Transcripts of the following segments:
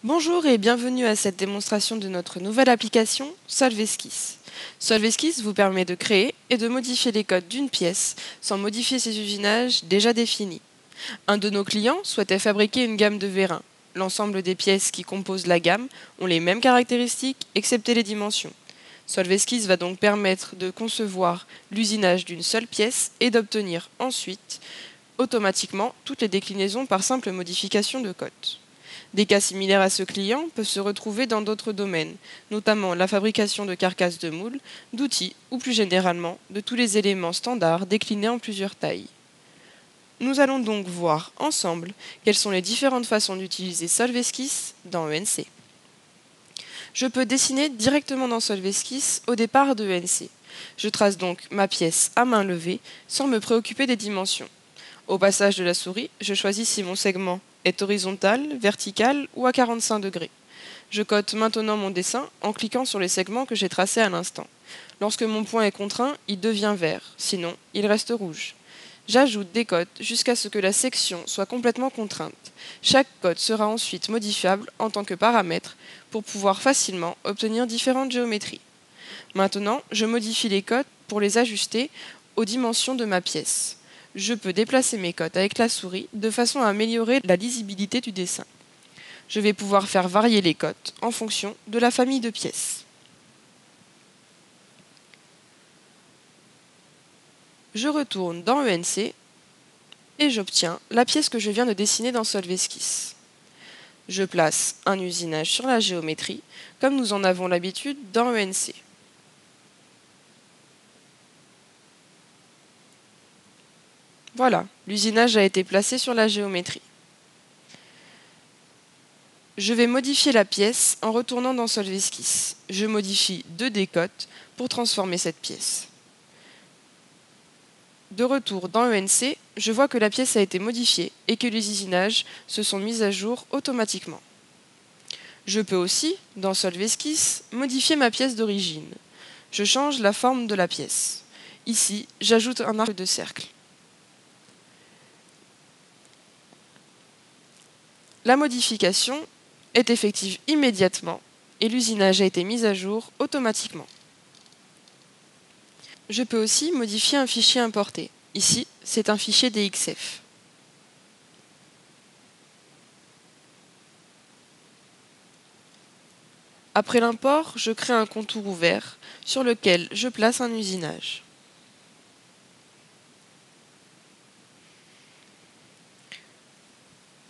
Bonjour et bienvenue à cette démonstration de notre nouvelle application SolveEsquisse. SolveEsquisse vous permet de créer et de modifier les codes d'une pièce sans modifier ses usinages déjà définis. Un de nos clients souhaitait fabriquer une gamme de vérins. L'ensemble des pièces qui composent la gamme ont les mêmes caractéristiques excepté les dimensions. SolveEsquisse va donc permettre de concevoir l'usinage d'une seule pièce et d'obtenir ensuite automatiquement toutes les déclinaisons par simple modification de code. Des cas similaires à ce client peuvent se retrouver dans d'autres domaines, notamment la fabrication de carcasses de moules, d'outils ou plus généralement de tous les éléments standards déclinés en plusieurs tailles. Nous allons donc voir ensemble quelles sont les différentes façons d'utiliser SolveEsquisse dans ENC. Je peux dessiner directement dans SolveEsquisse au départ de ENC. Je trace donc ma pièce à main levée sans me préoccuper des dimensions. Au passage de la souris, je choisis si mon segment est horizontal, vertical ou à 45 degrés. Je cote maintenant mon dessin en cliquant sur les segments que j'ai tracés à l'instant. Lorsque mon point est contraint, il devient vert, sinon il reste rouge. J'ajoute des cotes jusqu'à ce que la section soit complètement contrainte. Chaque cote sera ensuite modifiable en tant que paramètre pour pouvoir facilement obtenir différentes géométries. Maintenant, je modifie les cotes pour les ajuster aux dimensions de ma pièce. Je peux déplacer mes cotes avec la souris de façon à améliorer la lisibilité du dessin. Je vais pouvoir faire varier les cotes en fonction de la famille de pièces. Je retourne dans ENC et j'obtiens la pièce que je viens de dessiner dans SolveEsquisse. Je place un usinage sur la géométrie, comme nous en avons l'habitude dans ENC. Voilà, l'usinage a été placé sur la géométrie. Je vais modifier la pièce en retournant dans SolveEsquisse. Je modifie 2 des cotes pour transformer cette pièce. De retour dans ENC, je vois que la pièce a été modifiée et que les usinages se sont mis à jour automatiquement. Je peux aussi, dans SolveEsquisse, modifier ma pièce d'origine. Je change la forme de la pièce. Ici, j'ajoute un arc de cercle. La modification est effective immédiatement et l'usinage a été mis à jour automatiquement. Je peux aussi modifier un fichier importé. Ici, c'est un fichier DXF. Après l'import, je crée un contour ouvert sur lequel je place un usinage.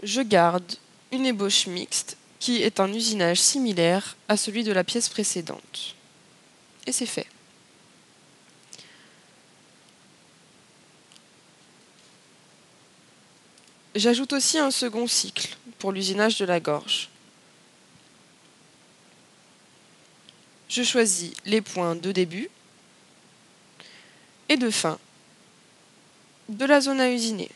Je garde une ébauche mixte qui est un usinage similaire à celui de la pièce précédente. Et c'est fait. J'ajoute aussi un second cycle pour l'usinage de la gorge. Je choisis les points de début et de fin de la zone à usiner.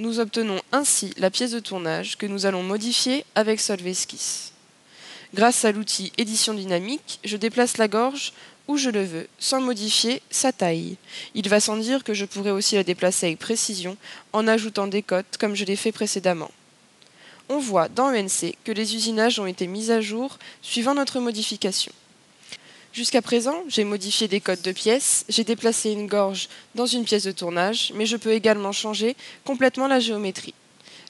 Nous obtenons ainsi la pièce de tournage que nous allons modifier avec SolveEsquisse. Grâce à l'outil Édition dynamique, je déplace la gorge où je le veux, sans modifier sa taille. Il va sans dire que je pourrais aussi la déplacer avec précision en ajoutant des cotes comme je l'ai fait précédemment. On voit dans ENC que les usinages ont été mis à jour suivant notre modification. Jusqu'à présent, j'ai modifié des codes de pièces, j'ai déplacé une gorge dans une pièce de tournage, mais je peux également changer complètement la géométrie.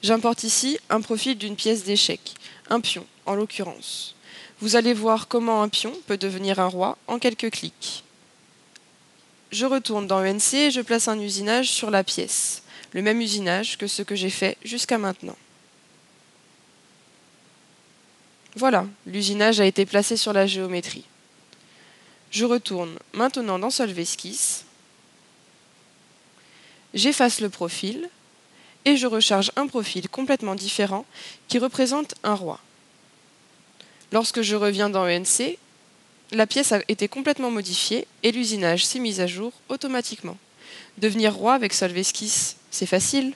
J'importe ici un profil d'une pièce d'échec, un pion en l'occurrence. Vous allez voir comment un pion peut devenir un roi en quelques clics. Je retourne dans ENC et je place un usinage sur la pièce, le même usinage que ce que j'ai fait jusqu'à maintenant. Voilà, l'usinage a été placé sur la géométrie. Je retourne maintenant dans SolveEsquisse, j'efface le profil et je recharge un profil complètement différent qui représente un roi. Lorsque je reviens dans ENC, la pièce a été complètement modifiée et l'usinage s'est mis à jour automatiquement. Devenir roi avec SolveEsquisse, c'est facile.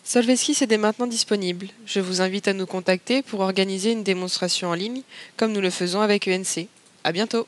SolveEsquisse est dès maintenant disponible. Je vous invite à nous contacter pour organiser une démonstration en ligne comme nous le faisons avec ENC. À bientôt!